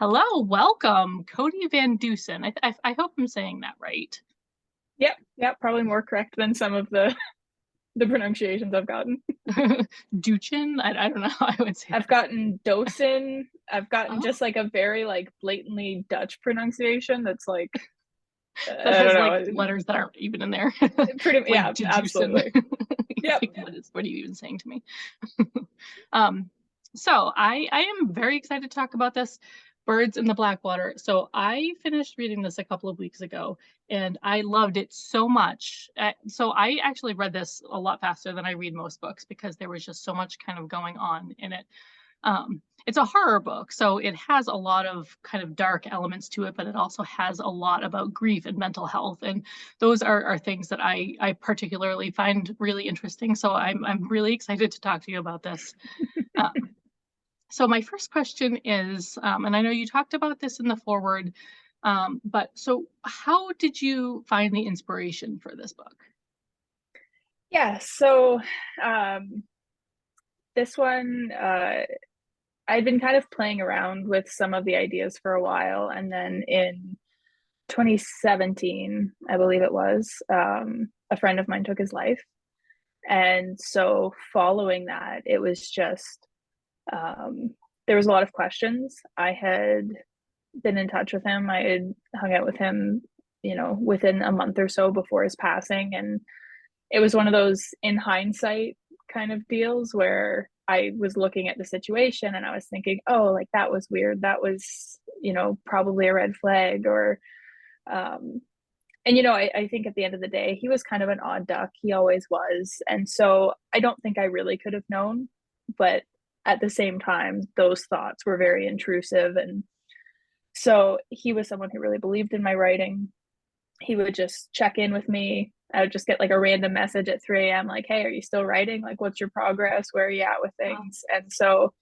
Hello, welcome, Kodie Van Dusen. I hope I'm saying that right. Yep, probably more correct than some of the the pronunciations I've gotten. Duchin? I don't know how I would say I've that. gotten Dosen. I've gotten Oh, just like a very like blatantly Dutch pronunciation that's like that I has don't like know. letters that aren't even in there. Pretty Like yeah, deducin. absolutely. It's Yep. like, what are you even saying to me? Um, so I am very excited to talk about this, Birds in the Blackwater. So I finished reading this a couple of weeks ago and I loved it so much. So I actually read this a lot faster than I read most books because there was just so much kind of going on in it. It's a horror book, so it has a lot of kind of dark elements to it, but it also has a lot about grief and mental health, and those are things that I particularly find really interesting. So I'm really excited to talk to you about this. Um, so my first question is, and I know you talked about this in the foreword, but so how did you find the inspiration for this book? Yeah, so um this one I'd been kind of playing around with some of the ideas for a while, and then in 2017, I believe it was, a friend of mine took his life. And so following that, it was just um, there was a lot of questions. I had been in touch with him. I had hung out with him, within a month or so before his passing. And it was one of those in hindsight kind of deals where I was looking at the situation and I was thinking, oh, like that was weird. That was, probably a red flag or, um, and I think at the end of the day, he was kind of an odd duck. He always was. And so I don't think I really could have known. But at the same time, those thoughts were very intrusive. And so he was someone who really believed in my writing. He would just check in with me. I would just get like a random message at 3 a.m. like, hey, are you still writing? Like, what's your progress? Where are you at with Wow. things? And so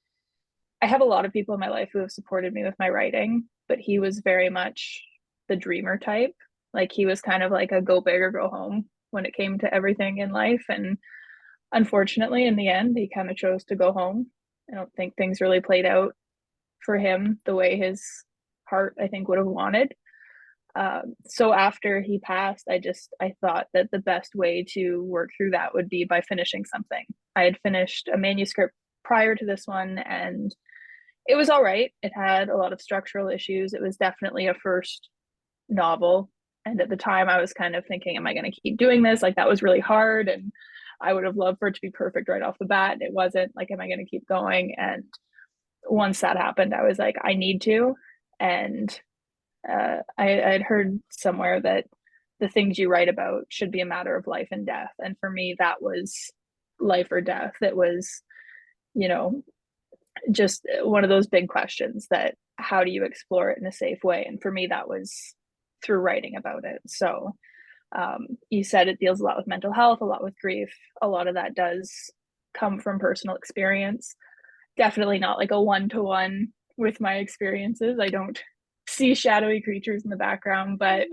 I have a lot of people in my life who have supported me with my writing, but he was very much the dreamer type. Like he was kind of like a go big or go home when it came to everything in life. And unfortunately, in the end, he kind of chose to go home. I don't think things really played out for him the way his heart, I think, would have wanted. So after he passed, I thought that the best way to work through that would be by finishing something. I had finished a manuscript prior to this one, and it was all right. It had a lot of structural issues. It was definitely a first novel. And at the time, I was kind of thinking, am I going to keep doing this? Like, that was really hard. And I would have loved for it to be perfect right off the bat. It wasn't. Like, am I going to keep going? And once that happened, I was like, I need to. And I'd heard somewhere that the things you write about should be a matter of life and death. And for me, that was life or death. It was, you know, just one of those big questions that how do you explore it in a safe way? And for me, that was through writing about it. So you said it deals a lot with mental health, a lot with grief. A lot of that does come from personal experience. Definitely not like a one-to-one with my experiences. I don't see shadowy creatures in the background, but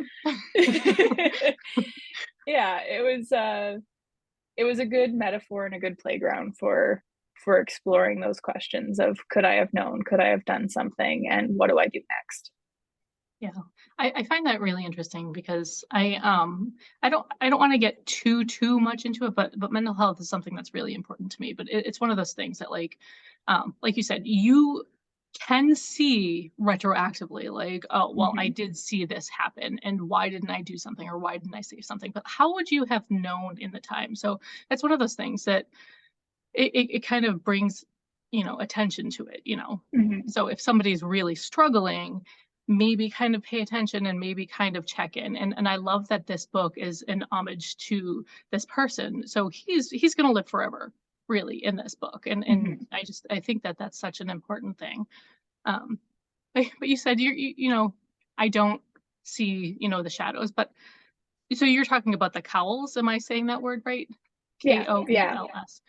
yeah, it was a good metaphor and a good playground for exploring those questions of could I have known, could I have done something, and what do I do next? Yeah, I find that really interesting because I don't want to get too much into it, but mental health is something that's really important to me. But it's one of those things that like you said, you can see retroactively, like, oh well, I Mm-hmm. did see this happen, and why didn't I do something or why didn't I say something? But how would you have known in the time? So it's one of those things that it kind of brings attention to it. Mm-hmm. So if somebody's really struggling, maybe kind of pay attention and maybe kind of check in. And I love that this book is an homage to this person. So he's going to live forever, really, in this book. And Mm-hmm. I think that that's such an important thing. um but you said you I don't see the shadows, but so you're talking about the cowls, am I saying that word right? Yeah, yeah. Koels.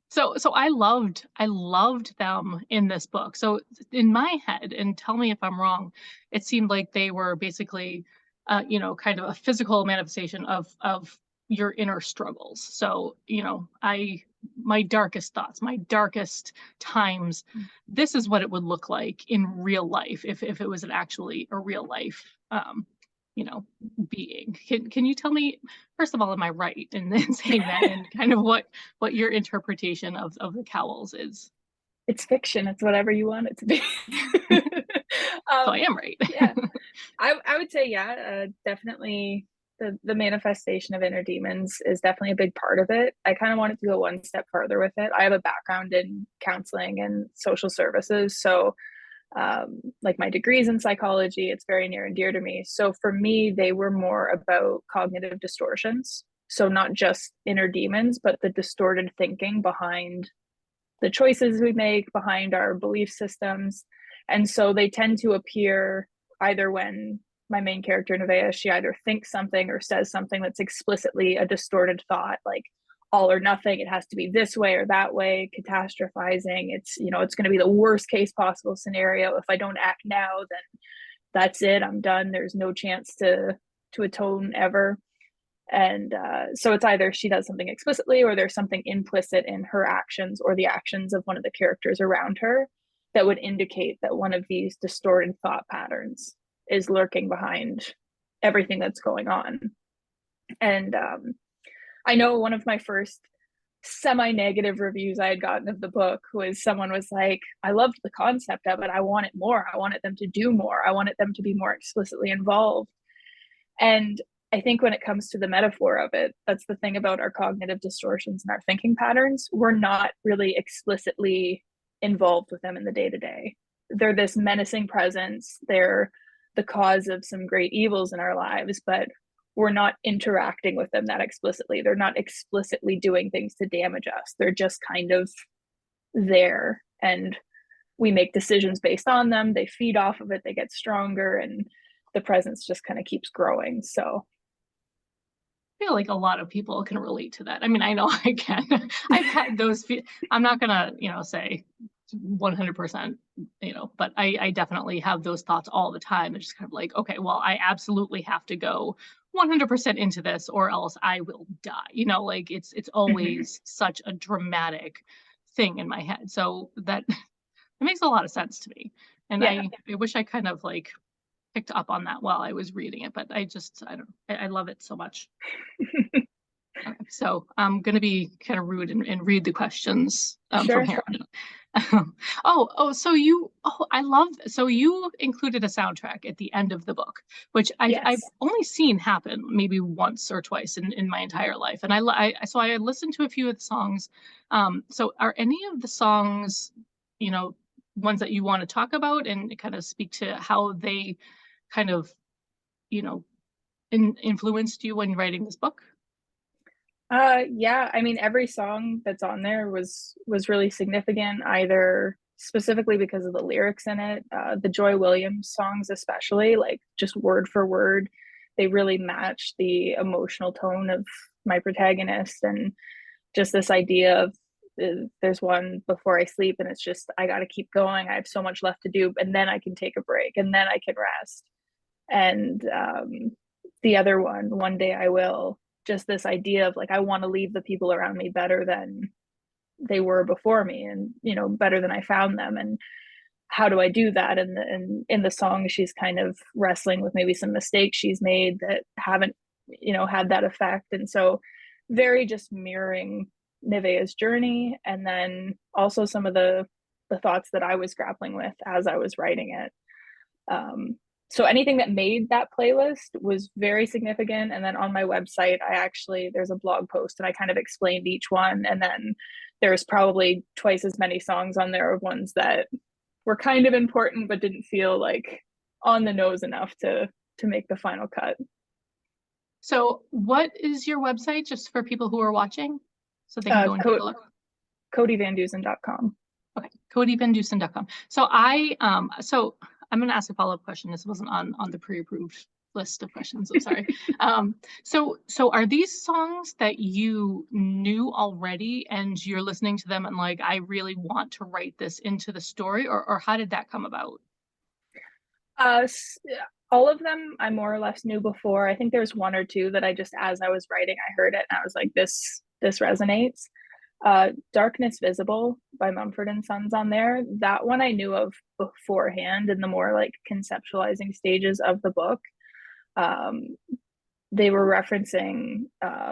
So I loved them in this book. So in my head, and tell me if I'm wrong, it seemed like they were basically kind of a physical manifestation of your inner struggles. So, my darkest thoughts, my darkest times, this is what it would look like in real life if it was actually a real life, you know, being. Can you tell me, first of all, am I right in saying that, and kind of what your interpretation of the cowls is? It's fiction. It's whatever you want it to be. So I um, am right. yeah, I would say, yeah, definitely the manifestation of inner demons is definitely a big part of it. I kind of wanted to go one step further with it. I have a background in counseling and social services, so like my degrees in psychology, it's very near and dear to me. So for me, they were more about cognitive distortions. So not just inner demons, but the distorted thinking behind the choices we make, behind our belief systems. And so they tend to appear either when my main character, Nevaeh, she either thinks something or says something that's explicitly a distorted thought, like all or nothing, it has to be this way or that way, catastrophizing. It's going to be the worst case possible scenario. If I don't act now, then that's it. I'm done. There's no chance to atone ever. And so it's either she does something explicitly or there's something implicit in her actions or the actions of one of the characters around her that would indicate that one of these distorted thought patterns is lurking behind everything that's going on. And I know one of my first semi-negative reviews I had gotten of the book was someone was like, I loved the concept of it. I wanted more. I wanted them to do more. I wanted them to be more explicitly involved. And I think when it comes to the metaphor of it, that's the thing about our cognitive distortions and our thinking patterns. We're not really explicitly involved with them in the day to day. They're this menacing presence. They're the cause of some great evils in our lives, but we're not interacting with them that explicitly. They're not explicitly doing things to damage us. They're just kind of there. And we make decisions based on them. They feed off of it, they get stronger, and the presence just kind of keeps growing. So Feel like a lot of people can relate to that. I mean, I know I can. I've had those. I'm not gonna, say 100%, but I definitely have those thoughts all the time. It's just kind of like, okay, well, I absolutely have to go 100% into this, or else I will die. Like it's mm-hmm. always such a dramatic thing in my head. So that it makes a lot of sense to me, and Yeah. I wish I kind of like picked up on that while I was reading it, but I don't, I love it so much. Okay, so I'm going to be kind of rude and read the questions from Sure. here on out. So you included a soundtrack at the end of the book, which I've Yes. only seen happen maybe once or twice in my entire life. And so I listened to a few of the songs. So are any of the songs, you know, ones that you want to talk about and kind of speak to how they kind of, you know, influenced you when writing this book? Yeah, I mean every song that's on there was really significant, either specifically because of the lyrics in it. The Joy Williams songs especially, like just word for word, they really match the emotional tone of my protagonist. And just this idea of there's one before I sleep and it's just I got to keep going. I have so much left to do, and then I can take a break and then I can rest. And the other one day I will, just this idea of like I want to leave the people around me better than they were before me, and better than I found them. And how do I do that? And in the song she's kind of wrestling with maybe some mistakes she's made that haven't had that effect. And so very just mirroring Nevaeh's journey, and then also some of the thoughts that I was grappling with as I was writing it. So anything that made that playlist was very significant. And then on my website, there's a blog post and I kind of explained each one. And then there's probably twice as many songs on there of ones that were kind of important but didn't feel like on the nose enough to make the final cut. So what is your website, just for people who are watching, so they can Uh, go and take Co- a look? CodieVanDusen.com. Okay, kodievandusen.com. So I'm going to ask a follow-up question. This wasn't on the pre-approved list of questions. I'm sorry. So are these songs that you knew already and you're listening to them and like, I really want to write this into the story, or how did that come about? Uh, All of them I more or less knew before. I think there's one or two that I just, as I was writing, I heard it and I was like, this resonates. Darkness Visible by Mumford and Sons on there. That one I knew of beforehand in the more like conceptualizing stages of the book. Um, they were referencing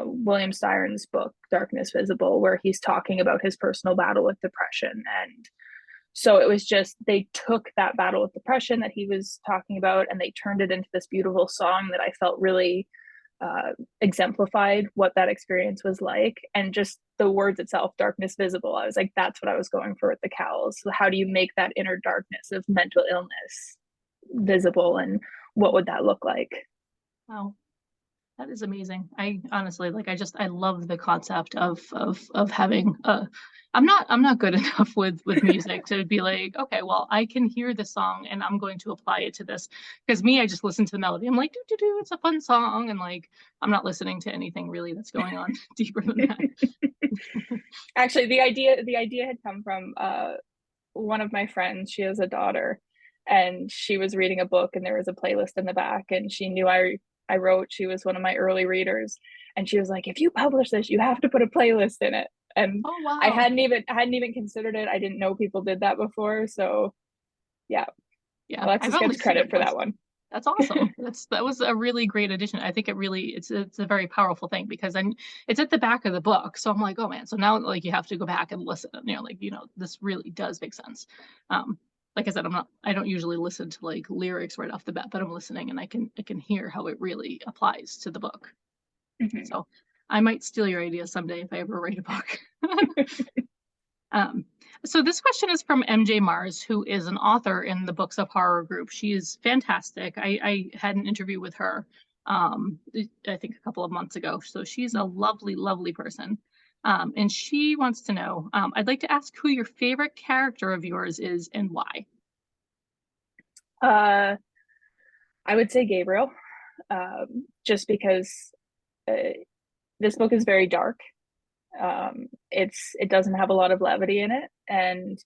William Styron's book, Darkness Visible, where he's talking about his personal battle with depression. And so it was just, they took that battle with depression that he was talking about and they turned it into this beautiful song that I felt really exemplified what that experience was like. And just the words itself, Darkness Visible, I was like, that's what I was going for with the cowls. So how do you make that inner darkness of mental illness visible, and what would that look like? Wow. That is amazing. I honestly like I love the concept of having I'm not good enough with music to be like, okay, well, I can hear the song and I'm going to apply it to this. Because me, I just listen to the melody. I'm like, do do do, it's a fun song. And like I'm not listening to anything really that's going on deeper than that. Actually, the idea had come from one of my friends. She has a daughter and she was reading a book and there was a playlist in the back and she knew I wrote, she was one of my early readers, and she was like, if you publish this, you have to put a playlist in it. And Oh I wow. hadn't even considered it. I didn't know people did that before. So yeah, Yeah. I've Alexis only gets seen it credit for that once. one. That's awesome. That was a really great addition. I think it's a very powerful thing because then it's at the back of the book. So I'm like, oh man, so now like you have to go back and listen. Like, this really does make sense. Like I said, I don't usually listen to like lyrics right off the bat, but I'm listening and I can hear how it really applies to the book. Mhm. So I might steal your ideas someday if I ever write a book. Um, so this question is from MJ Mars, who is an author in the Books of Horror group. She is fantastic. I had an interview with her, I think a couple of months ago. So she's a lovely, lovely person. And she wants to know, I'd like to ask who your favorite character of yours is and why. uh I would say Gabriel, just because uh, this book is very dark. It doesn't have a lot of levity in it, and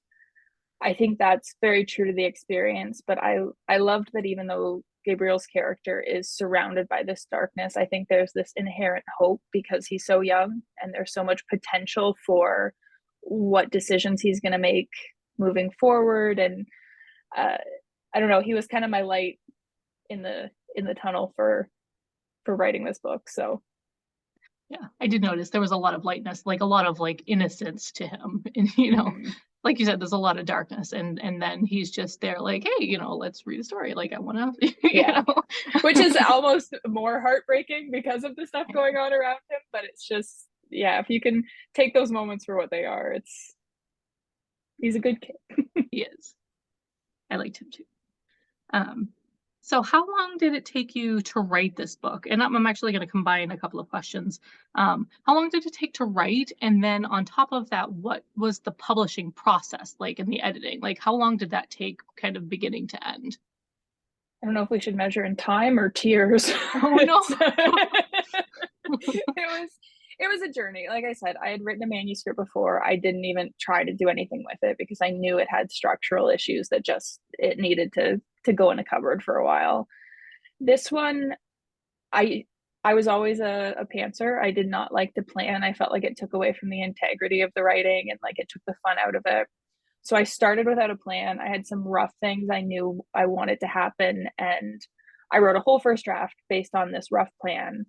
I think that's very true to the experience. But I loved that even though Gabriel's character is surrounded by this darkness, I think there's this inherent hope because he's so young and there's so much potential for what decisions he's going to make moving forward. And uh, I don't know, he was kind of my light in the tunnel for writing this book. So Yeah, I did notice there was a lot of lightness, like a lot of like innocence to him. And mhm. like you said, there's a lot of darkness. And then he's just there like, hey, let's read a story. Like I wanna, Yeah, which is almost more heartbreaking because of the stuff going on around him. But it's just, yeah, if you can take those moments for what they are, he's a good kid. He is. I liked him too. Um, so how long did it take you to write this book? And I'm actually going to combine a couple of questions. How long did it take to write? And then on top of that, what was the publishing process like in the editing? Like how long did that take kind of beginning to end? I don't know if we should measure in time or tears. Oh no. It was a journey. Like I said, I had written a manuscript before. I didn't even try to do anything with it because I knew it had structural issues that just it needed to go in a cupboard for a while. This one, I I was always a pantser. I did not like to plan. I felt like it took away from the integrity of the writing and like it took the fun out of it. So I started without a plan. I had some rough things I knew I wanted to happen, and I wrote a whole first draft based on this rough plan.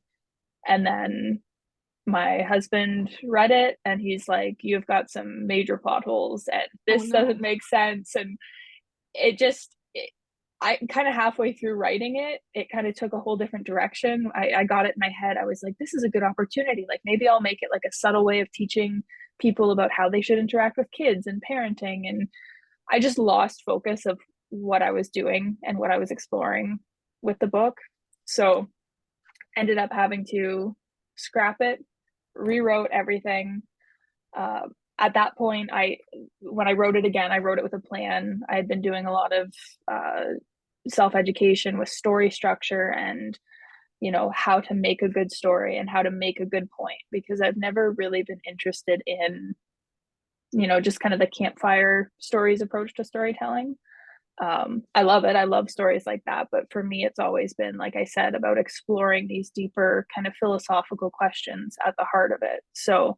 And then my husband read it and he's like, you've got some major plot holes and Oh this no. doesn't make sense. And I kind of halfway through writing it, it kind of took a whole different direction. I got it in my head. I was like, this is a good opportunity. Like maybe I'll make it like a subtle way of teaching people about how they should interact with kids and parenting. And I just lost focus of what I was doing and what I was exploring with the book. So ended up having to scrap it, rewrote everything. Uh, at that point, when I wrote it again, I wrote it with a plan. I had been doing a lot of self education with story structure and how to make a good story and how to make a good point because I've never really been interested in just kind of the campfire stories approach to storytelling. I love it. I love stories like that. But for me, it's always been, like I said, about exploring these deeper kind of philosophical questions at the heart of it. So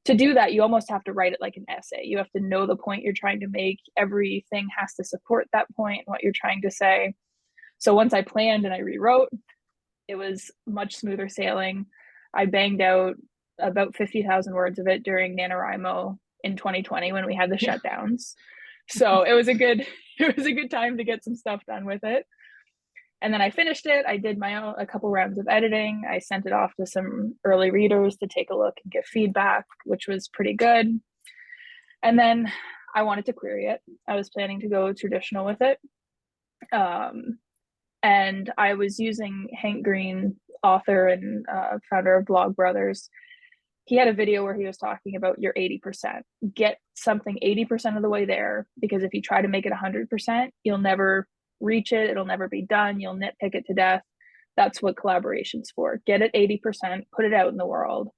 to do that, you almost have to write it like an essay. You have to know the point you're trying to make. Everything has to support that point, what you're trying to say. So once I planned and I rewrote, it was much smoother sailing. I banged out about 50,000 words of it during NaNoWriMo in 2020 when we had the Yeah. shutdowns. So it was a good it was a good time to get some stuff done with it. And then I finished it. I did my own a couple rounds of editing. I sent it off to some early readers to take a look and give feedback, which was pretty good. And then I wanted to query it. I was planning to go traditional with it. And I was using Hank Green, author and founder of Blog Brothers. He had a video where he was talking about your 80%. Get something 80% of the way there, because if you try to make it 100%, you'll never reach it. It'll never be done. You'll nitpick it to death. That's what collaboration's for. Get it 80%, put it out in the world.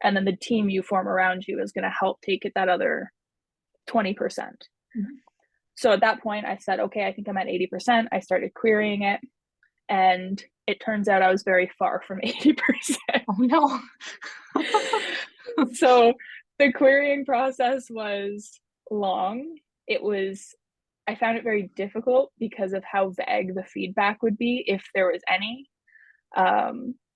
And then the team you form around you is going to help take it that other 20%. Mm-hmm. So at that point, I said, okay, I think I'm at 80%. I started querying it. And it turns out I was very far from 80%. Oh no. So the querying process was long. I found it very difficult because of how vague the feedback would be, if there was any.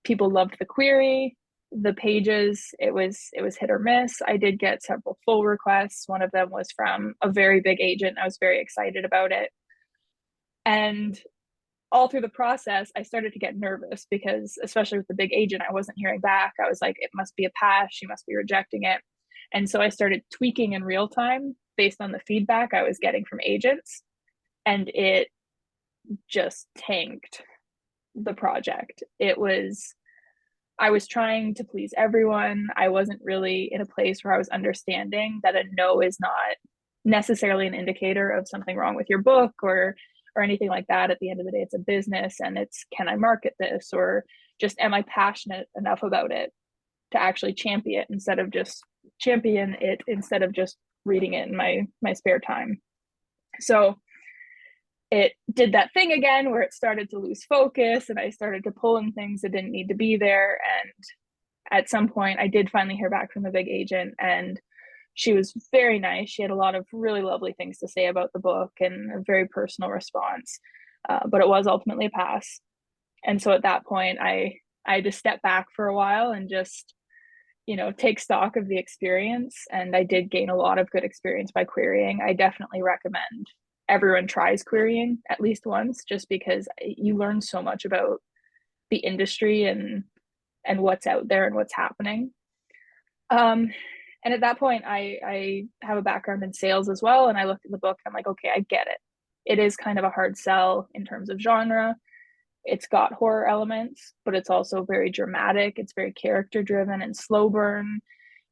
People loved the query, the pages, it was hit or miss. I did get several full requests. One of them was from a very big agent. I was very excited about it. And all through the process, I started to get nervous because, especially with the big agent, I wasn't hearing back. I was like, it must be a pass. She must be rejecting it. And so I started tweaking in real time based on the feedback I was getting from agents. And it just tanked the project. I was trying to please everyone. I wasn't really in a place where I was understanding that a no is not necessarily an indicator of something wrong with your book or anything like that. At the end of the day, it's a business, and it's, can I market this, or just am I passionate enough about it to actually champion it instead of just reading it in my spare time. So it did that thing again where it started to lose focus and I started to pull in things that didn't need to be there. And at some point I did finally hear back from the big agent, and she was very nice. She had a lot of really lovely things to say about the book and a very personal response. But it was ultimately a pass. And so at that point, I had to step back for a while and just, take stock of the experience. And I did gain a lot of good experience by querying. I definitely recommend everyone tries querying at least once, just because you learn so much about the industry and what's out there and what's happening. And at that point, I have a background in sales as well. And I looked at the book and I'm like, okay, I get it. It is kind of a hard sell in terms of genre. It's got horror elements, but it's also very dramatic. It's very character driven and slow burn.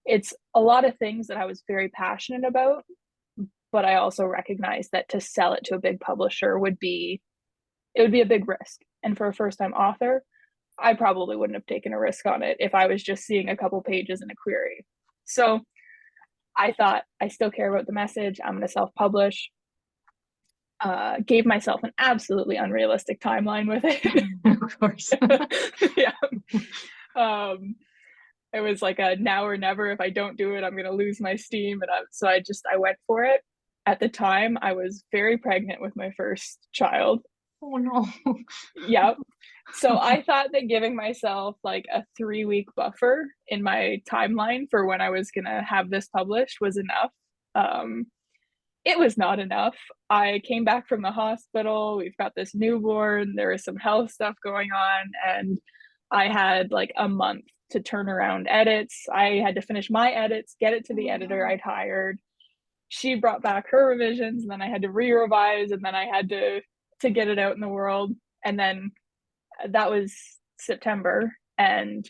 It's a lot of things that I was very passionate about, but I also recognize that to sell it to a big publisher would be a big risk. And for a first time author, I probably wouldn't have taken a risk on it if I was just seeing a couple pages in a query. So I thought, I still care about the message. I'm going to self publish. Gave myself an absolutely unrealistic timeline with it. Of course. Yeah. It was like a now or never. If I don't do it, I'm going to lose my steam. And so I went for it. At the time, I was very pregnant with my first child. Oh no. Yep. So I thought that giving myself like a 3-week buffer in my timeline for when I was going to have this published was enough. It was not enough. I came back from the hospital. We've got this newborn. There was some health stuff going on. And I had like a month to turn around edits. I had to finish my edits, get it to the editor I'd hired. She brought back her revisions, and then I had to re-revise, and then I had to get it out in the world. And then that was September, and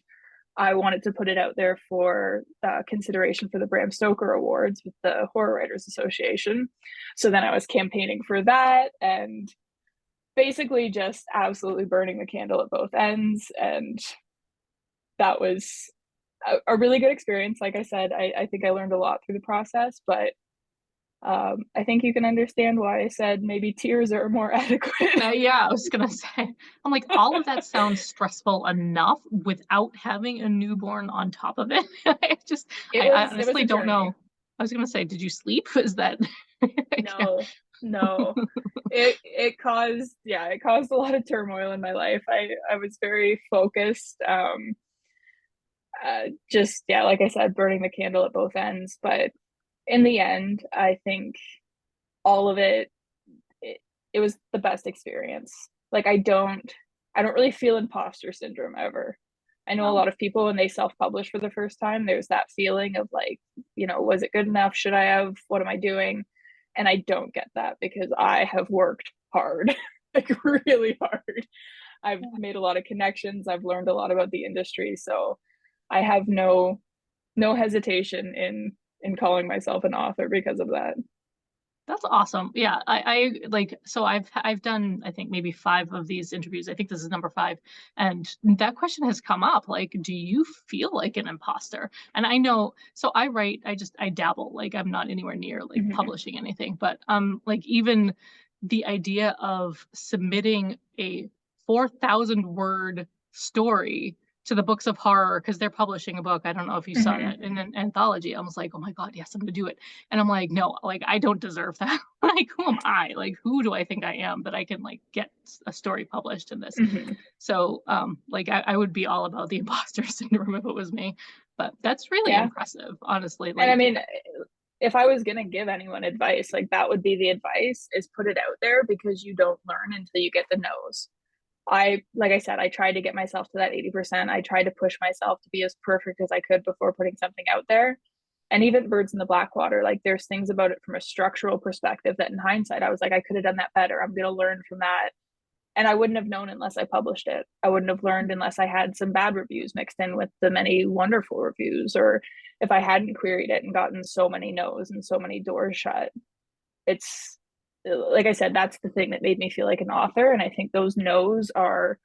I wanted to put it out there for consideration for the Bram Stoker Awards with the Horror Writers Association. So then I was campaigning for that, and basically just absolutely burning the candle at both ends. And that was a really good experience. Like I said, I think I learned a lot through the process, but I think you can understand why I said maybe tears are more adequate. Yeah, I was gonna say, I'm like, all of that sounds stressful enough without having a newborn on top of it. I just, I It was honestly a don't journey. know. I was gonna say, did you sleep? Is that, yeah. No, no. It caused, yeah, it caused a lot of turmoil in my life. I was very focused. Just yeah, like I said, burning the candle at both ends. But in the end, I think all of it, it was the best experience. Like I don't really feel imposter syndrome ever. I know a No, lot of people when they self-publish for the first time, there's that feeling of like, was it good enough? Should I have? What am I doing? And I don't get that because I have worked hard, like really hard. I've yeah. made a lot of connections. I've learned a lot about the industry. So I have no hesitation in calling myself an author because of that. That's awesome. Yeah, I like, so I've done, I think, maybe 5 of these interviews. I think this is number 5. And that question has come up, like, do you feel like an imposter? And I know, so I write, I dabble, like I'm not anywhere near like Mm-hmm. publishing anything, but like even the idea of submitting a 4,000 word story to the books of horror because they're publishing a book. I don't know if you saw Mm-hmm. that in an anthology. I was like, oh my God, yes, I'm gonna do it. And I'm like, no, like I don't deserve that. Like, who am I? Like, who do I think I am that I can like get a story published in this? Mm-hmm. So, like I would be all about the imposter syndrome if it was me. But that's really Yeah. impressive, honestly. And I Like, mean, if I was going to give anyone advice, like that would be the advice is put it out there because you don't learn until you get the no's. Like I said, I tried to get myself to that 80%. I tried to push myself to be as perfect as I could before putting something out there. And even Birds in the Blackwater, like there's things about it from a structural perspective that in hindsight, I was like, I could have done that better. I'm going to learn from that. And I wouldn't have known unless I published it. I wouldn't have learned unless I had some bad reviews mixed in with the many wonderful reviews, or if I hadn't queried it and gotten so many no's and so many doors shut. It's like I said, that's the thing that made me feel like an author. And I think those no's are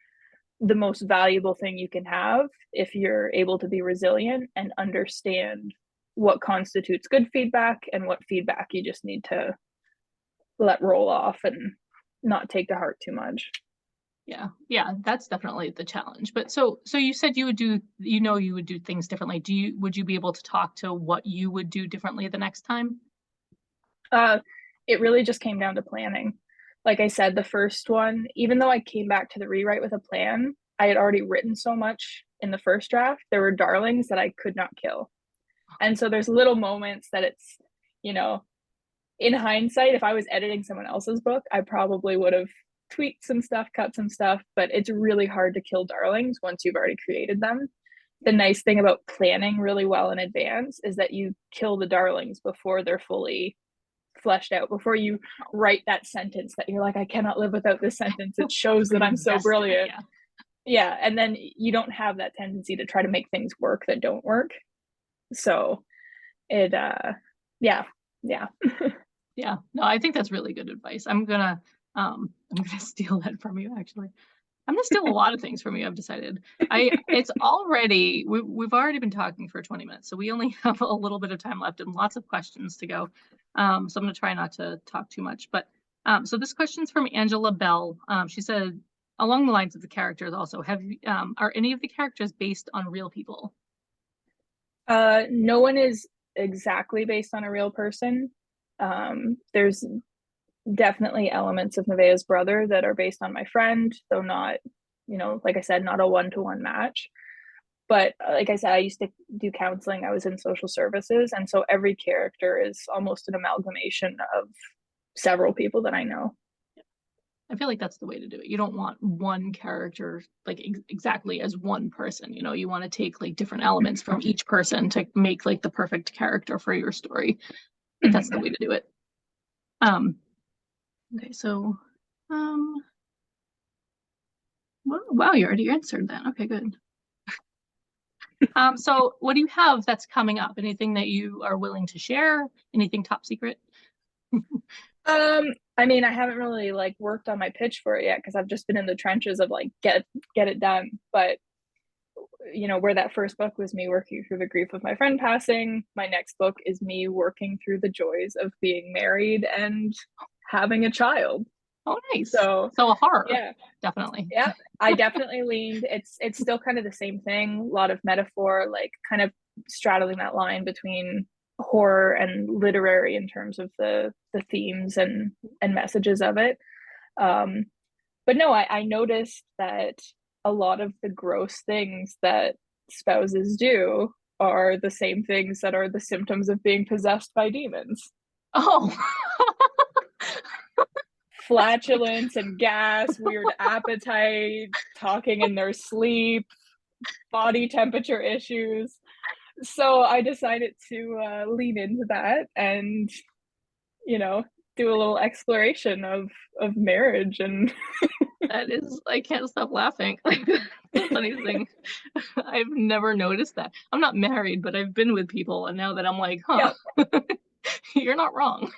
the most valuable thing you can have if you're able to be resilient and understand what constitutes good feedback and what feedback you just need to let roll off and not take to heart too much. yeah, yeah, that's definitely the challenge. But so you said you would do, you would do things differently. Would you be able to talk to what you would do differently the next time? Uh, it really just came down to planning. Like I said, the first one, even though I came back to the rewrite with a plan, I had already written so much in the first draft. There were darlings that I could not kill. And so there's little moments that it's, you know, in hindsight, if I was editing someone else's book, I probably would have tweaked some stuff, cut some stuff, but it's really hard to kill darlings once you've already created them. The nice thing about planning really well in advance is that you kill the darlings before they're fully fleshed out, before you write that sentence that you're like, I cannot live without this sentence. It shows Before that you I'm so invest in it, brilliant. yeah. Yeah. And then you don't have that tendency to try to make things work that don't work. So it, yeah, yeah. Yeah, no, I think that's really good advice. I'm gonna steal that from you actually. I'm gonna steal a lot of things from you, I've decided. It's already, we've already been talking for 20 minutes, so we only have a little bit of time left and lots of questions to go. So I'm gonna try not to talk too much. But so this question's from Angela Bell. She said, along the lines of the characters also, are any of the characters based on real people? No one is exactly based on a real person. There's definitely elements of Nevaeh's brother that are based on my friend, though not, like I said, not a one-to-one match. But like I said, I used to do counseling. I was in social services, and so every character is almost an amalgamation of several people that I know. I feel like that's the way to do it. You don't want one character like exactly as one person. You want to take like different elements from each person to make like the perfect character for your story. I think that's the way to do it. Um, okay, so um, well, wow, you already answered that. Okay, good. So what do you have that's coming up? Anything that you are willing to share? Anything top secret? I mean, I haven't really like worked on my pitch for it yet because I've just been in the trenches of like get it done. But where that first book was me working through the grief of my friend passing, my next book is me working through the joys of being married and having a child. Oh, nice. So So a horror, yeah, definitely. yeah, I definitely leaned. It's still kind of the same thing, a lot of metaphor, like kind of straddling that line between horror and literary in terms of the themes and messages of it. Um, but no, I noticed that a lot of the gross things that spouses do are the same things that are the symptoms of being possessed by demons. Oh, Flatulence and gas, weird appetite, talking in their sleep, body temperature issues. So I decided to lean into that and, you know, do a little exploration of marriage and that is, I can't stop laughing. Like, the funniest thing. I've never noticed that. I'm not married, but I've been with people, and now that I'm like, huh, yeah, you're not wrong.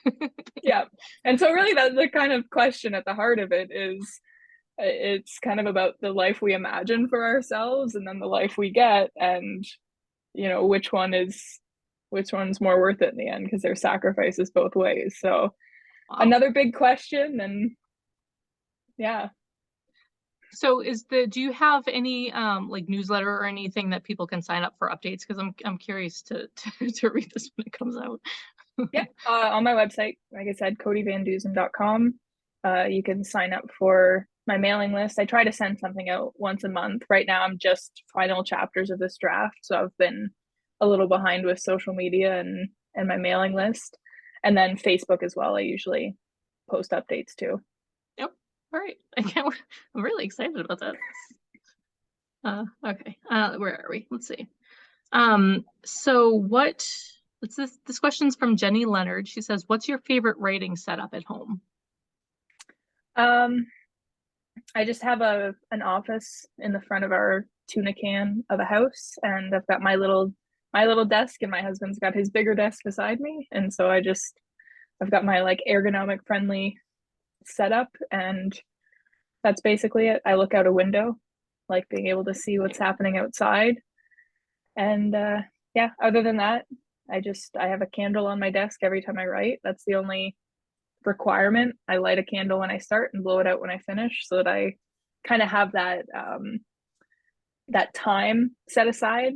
yeah. And so really that's the kind of question at the heart of it is it's kind of about the life we imagine for ourselves and then the life we get and which one's more worth it in the end because there's sacrifices both ways. So Wow. another big question and yeah. So do you have any like newsletter or anything that people can sign up for updates? Because I'm curious to read this when it comes out. Yeah, on my website, like I said, kodievandusen.com. You can sign up for my mailing list. I try to send something out once a month. Right now, I'm just final chapters of this draft, so I've been a little behind with social media and my mailing list, and then Facebook as well. I usually post updates too. Yep. All right. I can't. I'm really excited about that. Okay. Where are we? Let's see. So what? This question's from Jenny Leonard. She says, "What's your favorite writing setup at home?" Um, I just have an office in the front of our tuna can of a house, and I've got my little desk, and my husband's got his bigger desk beside me, and so I've got my like ergonomic friendly setup, and that's basically it. I look out a window, like being able to see what's happening outside, and yeah. Other than that, I have a candle on my desk every time I write. That's the only requirement. I light a candle when I start and blow it out when I finish, so that I kind of have that time set aside.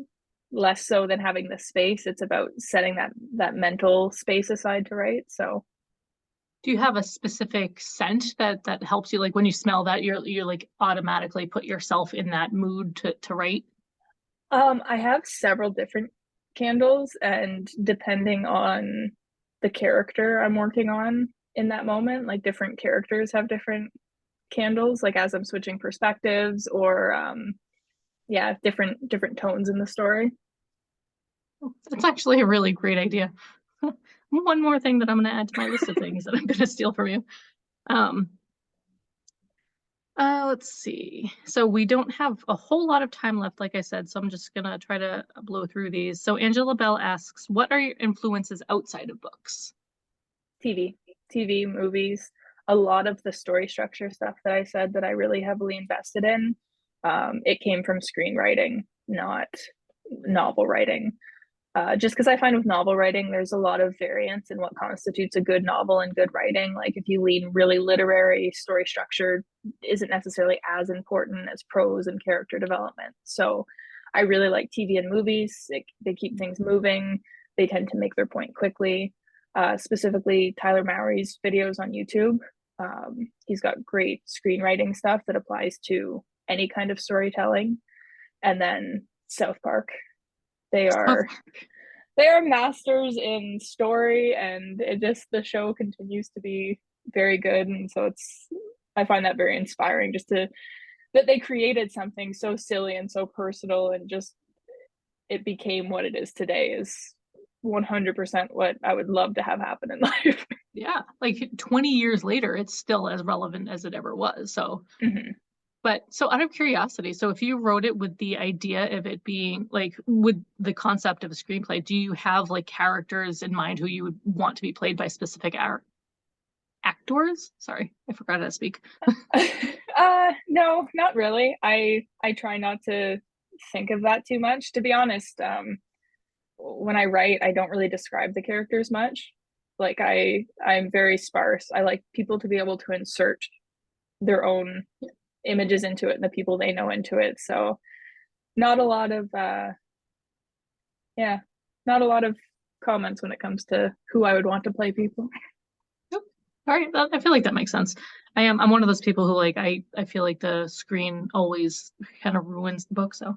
Less so than having the space. It's about setting that mental space aside to write. So Do you have a specific scent that helps you? Like when you smell that, you're like automatically put yourself in that mood to write. I have several different candles, and depending on the character I'm working on in that moment, like different characters have different candles, like as I'm switching perspectives or yeah, different tones in the story. That's actually a really great idea. One more thing that I'm going to add to my list of things that I'm going to steal from you. Um, let's see. So we don't have a whole lot of time left, like I said, so I'm just going to try to blow through these. So Angela Bell asks, what are your influences outside of books? TV, TV, movies, a lot of the story structure stuff that I said that I really heavily invested in. It came from screenwriting, not novel writing. Just because I find with novel writing, there's a lot of variance in what constitutes a good novel and good writing. Like if you lean really literary, story structure isn't necessarily as important as prose and character development. So I really like TV and movies. They keep things moving. They tend to make their point quickly. Specifically, Tyler Mowry's videos on YouTube. He's got great screenwriting stuff that applies to any kind of storytelling. And then South Park. They Oh, are they are masters in story, and the show continues to be very good, and so I find that very inspiring, just to that they created something so silly and so personal, and just it became what it is today is 100% what I would love to have happen in life. yeah, like 20 years later, it's still as relevant as it ever was. So, Mm-hmm. but so out of curiosity, so if you wrote it with the idea of it being like with the concept of a screenplay, do you have like characters in mind who you would want to be played by specific actors? Sorry, I forgot how to speak. No, not really. I try not to think of that too much, to be honest. When I write, I don't really describe the characters much. Like I'm very sparse. I like people to be able to insert their own images into it and the people they know into it. So not a lot of yeah, not a lot of comments when it comes to who I would want to play people. Yep. All right, I feel like that makes sense. I'm one of those people who like I feel like the screen always kind of ruins the book, so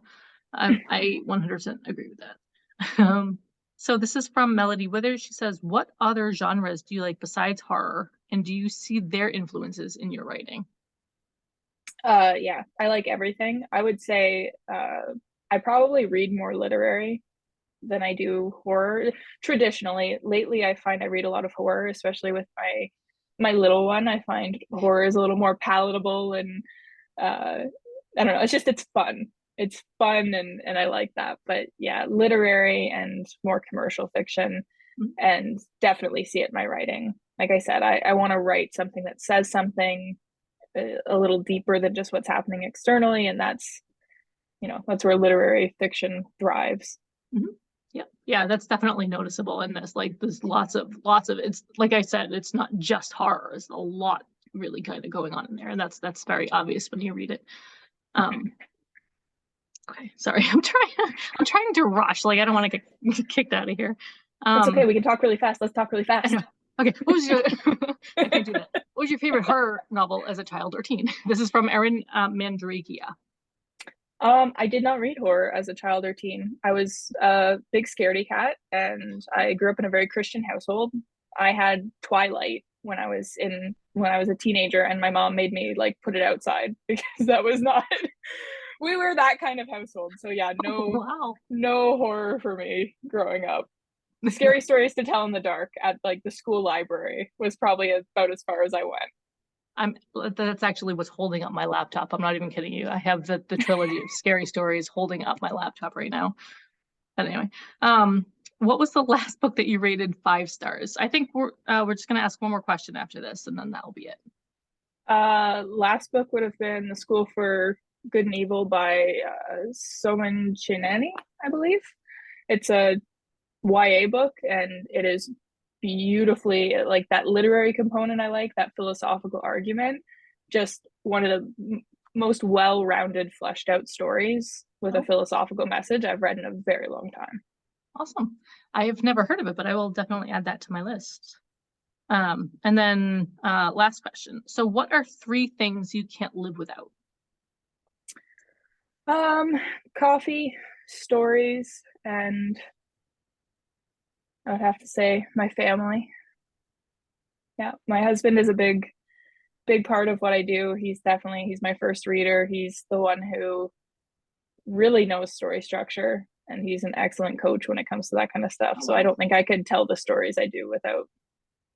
I 100% agree with that. So this is from Melody Withers. She says, "What other genres do you like besides horror, and do you see their influences in your writing?" Yeah, I like everything. I would say I probably read more literary than I do horror. Traditionally, lately I find I read a lot of horror, especially with my little one. I find horror is a little more palatable and I don't know, it's fun. It's fun and I like that. But yeah, literary and more commercial fiction, Mhm. and definitely see it in my writing. Like I said, I want to write something that says something a little deeper than just what's happening externally, and that's where literary fiction thrives. Mhm. Yeah, yeah, that's definitely noticeable in this. Like, there's lots of. It's like I said, it's not just horror. It's a lot really kind of going on in there, and that's very obvious when you read it. Um, okay, sorry, I'm trying to rush. Like, I don't want to get kicked out of here. It's okay. Um, We can talk really fast. Let's talk really fast. anyway, okay, what was your? I can't do that. What was your favorite horror novel as a child or teen? This is from Erin Mandrakia. I did not read horror as a child or teen. I was a big scaredy cat, and I grew up in a very Christian household. I had Twilight when I was a teenager, and my mom made me like put it outside because that was not. We were that kind of household. So yeah, Oh, wow. no horror for me growing up. Scary stories to tell in the dark at like the school library was probably about as far as I went. I'm That's actually what's holding up my laptop. I'm not even kidding you. I have the trilogy of scary stories holding up my laptop right now. But anyway, um, what was the last book that you rated 5 stars? I think we're just gonna ask one more question after this, and then that'll be it. Last book would have been The School for Good and Evil by Soman Chineni, I believe. It's a YA book, and it is beautifully like that literary component. I like that philosophical argument. Just one of the most well-rounded, fleshed out stories with a Oh, philosophical message I've read in a very long time. awesome. I have never heard of it, but I will definitely add that to my list. And then last question. So, what are 3 things you can't live without? Um, Coffee, stories, and I would have to say my family. Yeah, my husband is a big part of what I do. He's my first reader. He's the one who really knows story structure, and he's an excellent coach when it comes to that kind of stuff. Oh, So I wow. don't think I could tell the stories I do without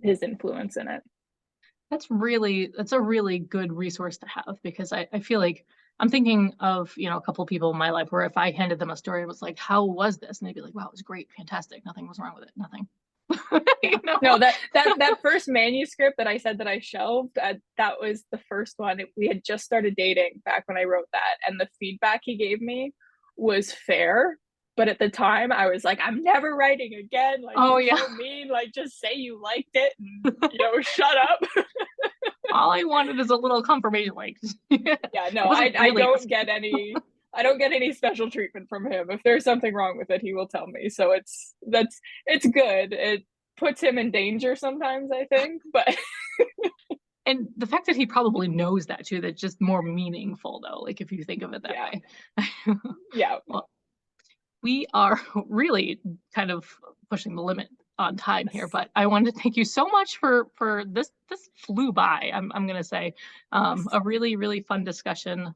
his influence in it. That's a really good resource to have because I feel like I'm thinking of, a couple of people in my life where if I handed them a story and was like, how was this? And they'd be like, wow, it was great, fantastic. Nothing was wrong with it. Nothing. Yeah. you know? No, that first manuscript that I said that I shelved, that was the first one. We had just started dating back when I wrote that, and the feedback he gave me was fair. But at the time, I was like, I'm never writing again. Like, Oh you're yeah. so mean. Like, just say you liked it and, shut up. All I wanted is a little confirmation. Like it Yeah, no, wasn't I really don't get any special treatment from him. If there's something wrong with it, he will tell me. So it's good. It puts him in danger sometimes, I think, but and the fact that he probably knows that too, that's just more meaningful though, like if you think of it that yeah. way. Yeah. Well, we are really kind of pushing the limit on time here, but I wanted to thank you so much for this. This flew by. I'm gonna say a really fun discussion.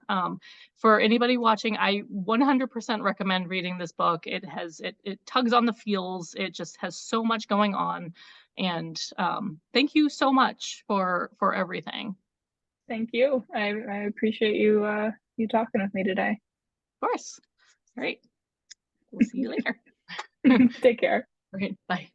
For anybody watching, I 100% recommend reading this book. It tugs on the feels. It just has so much going on, and thank you so much for everything. Thank you. I appreciate you talking with me today. Of course. All right. We'll see you later. Take care. Okay. Bye.